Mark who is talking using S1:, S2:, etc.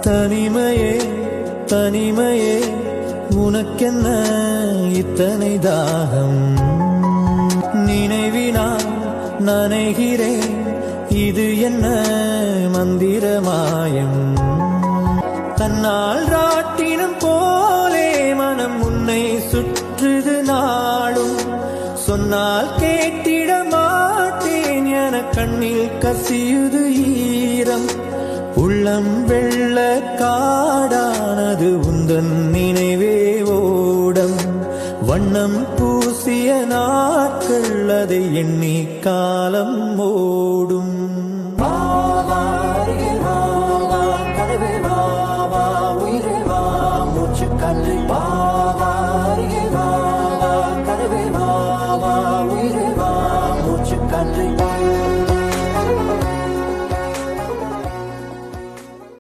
S1: தனிமையே தனிமையே உனக்கென்ன இத்தனை தாகம் நினைவினால் நனைகிறேன் இது என்ன மந்திர மாயம் தன்னால் ராட்டினம் போலே மனம் உன்னை சுற்றுது நாளும் சொன்னால் கேட்டிட மாட்டேன் என கண்ணில் கசியுது ஈரம் உள்ளம் வெள்ள காடானது உந்தன் நினைவே ஓடம் வண்ணம் பூசிய நாட்கள் அதை எண்ணி காலம் ஓடும்
S2: கனவே வா வா உயிரே வா மூச்சு கல்லை வா